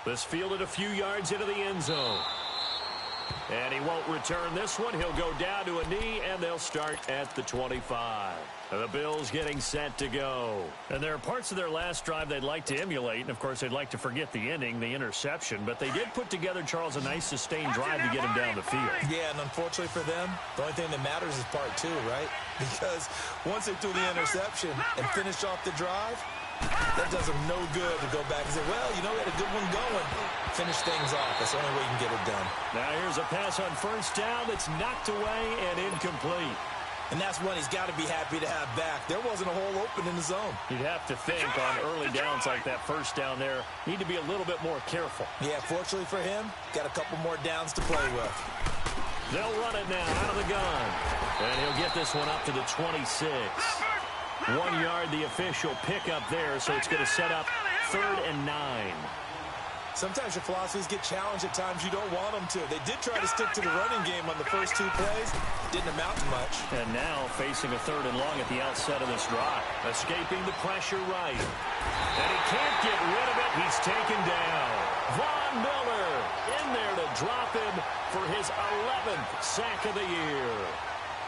This fielded a few yards into the end zone. And he won't return this one. He'll go down to a knee, and they'll start at the 25. The Bills getting set to go. And there are parts of their last drive they'd like to emulate. And, of course, they'd like to forget the ending, the interception. But they did put together, Charles, a nice sustained drive to get him down the field. Yeah, and unfortunately for them, the only thing that matters is part two, right? Because once they threw the interception and finished off the drive, that does them no good to go back and say, well, you know, we had a good one going. Finish things off. That's the only way you can get it done. Now here's a pass on first down that's knocked away and incomplete. And that's one he's got to be happy to have back. There wasn't a hole open in the zone. You'd have to think on early downs like that first down there, need to be a little bit more careful. Yeah, fortunately for him, got a couple more downs to play with. They'll run it now out of the gun. And he'll get this one up to the 26. 1 yard, the official pickup there, so it's going to set up 3rd and 9. Sometimes your philosophies get challenged at times you don't want them to. They did try to stick to the running game on the first 2 plays. Didn't amount to much. And now facing a 3rd and long at the outset of this drive. Escaping the pressure right. And he can't get rid of it. He's taken down. Von Miller in there to drop him for his 11th sack of the year.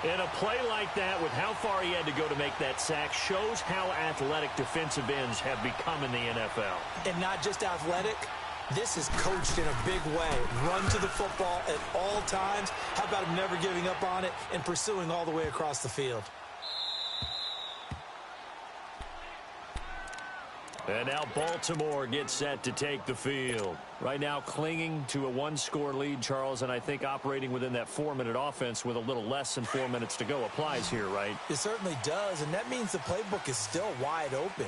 And a play like that, with how far he had to go to make that sack, shows how athletic defensive ends have become in the NFL. And not just athletic, this is coached in a big way. Run to the football at all times. How about him never giving up on it and pursuing all the way across the field? And now Baltimore gets set to take the field. Right now clinging to a 1-score lead, Charles, and I think operating within that 4-minute offense with a little less than 4 minutes to go applies here, right? It certainly does, and that means the playbook is still wide open.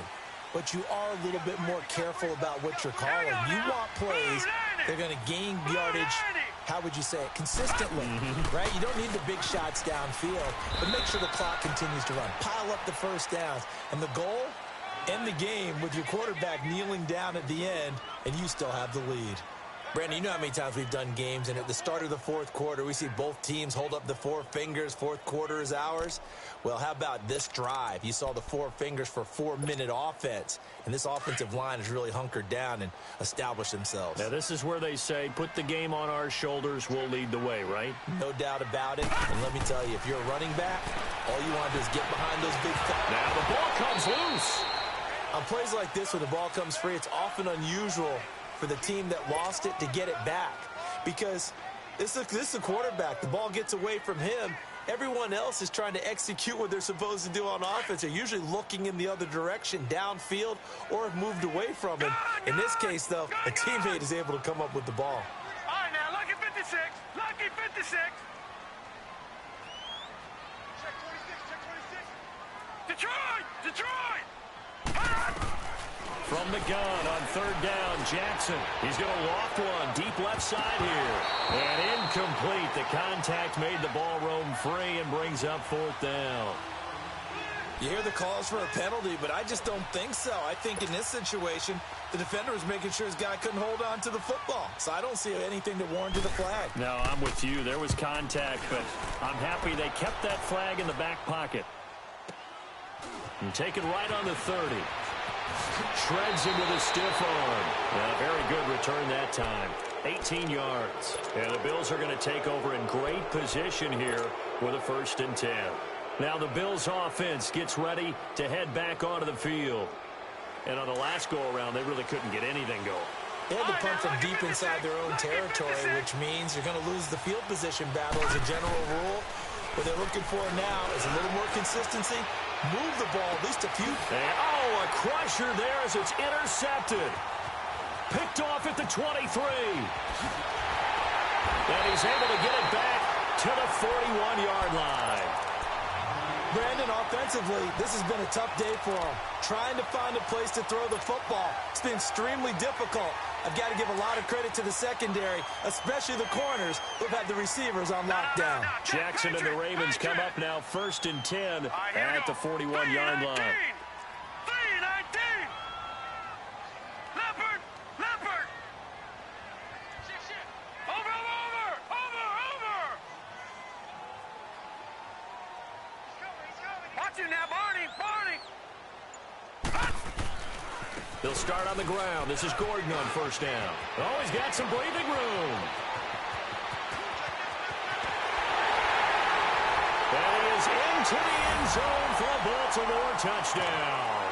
But you are a little bit more careful about what you're calling. You want plays that are going to gain yardage, how would you say it, consistently, right? You don't need the big shots downfield, but make sure the clock continues to run. Pile up the first downs. And the goal? End the game with your quarterback kneeling down at the end, and you still have the lead. Brandon, you know how many times we've done games, and at the start of the fourth quarter, we see both teams hold up the 4 fingers, fourth quarter is ours. Well, how about this drive? You saw the 4 fingers for 4-minute offense, and this offensive line has really hunkered down and established themselves. Now, this is where they say, put the game on our shoulders, we'll lead the way, right? No doubt about it, and let me tell you, if you're a running back, all you want to do is get behind those big... Now the ball comes loose. On plays like this, when the ball comes free, it's often unusual for the team that lost it to get it back. Because this is a quarterback. The ball gets away from him. Everyone else is trying to execute what they're supposed to do on offense. They're usually looking in the other direction, downfield, or have moved away from him. In this case, though, a teammate is able to come up with the ball. All right, now, lucky 56. Lucky 56. Check 26. Check 26. Detroit! Detroit! From the gun on 3rd down, Jackson. He's going to loft one deep left side here. And incomplete. The contact made the ball roam free and brings up 4th down. You hear the calls for a penalty, but I just don't think so. I think in this situation, the defender was making sure his guy couldn't hold on to the football. So I don't see anything that warranted the flag. No, I'm with you. There was contact, but I'm happy they kept that flag in the back pocket. And take it right on the 30. Shreds him with a stiff arm. A very good return that time. 18 yards. And the Bills are going to take over in great position here with a 1st and 10. Now the Bills offense gets ready to head back onto the field. And on the last go-around, they really couldn't get anything going. They had to punt from deep inside their own territory, which means you're going to lose the field position battle as a general rule. What they're looking for now is a little more consistency. Move the ball at least a few. And, a crusher there as it's intercepted. Picked off at the 23. And he's able to get it back to the 41-yard line. Brandon, offensively, this has been a tough day for him. Trying to find a place to throw the football. It's been extremely difficult. I've got to give a lot of credit to the secondary, especially the corners who've had the receivers on lockdown. Jackson and the Ravens come up now 1st and 10 at the 41-yard line. 3-19. Leopard! Leopard! Over! Watch him now, Barney! They'll start on the ground. This is Gordon on first down. Oh, he's got some breathing room. And he is into the end zone for a Baltimore touchdown.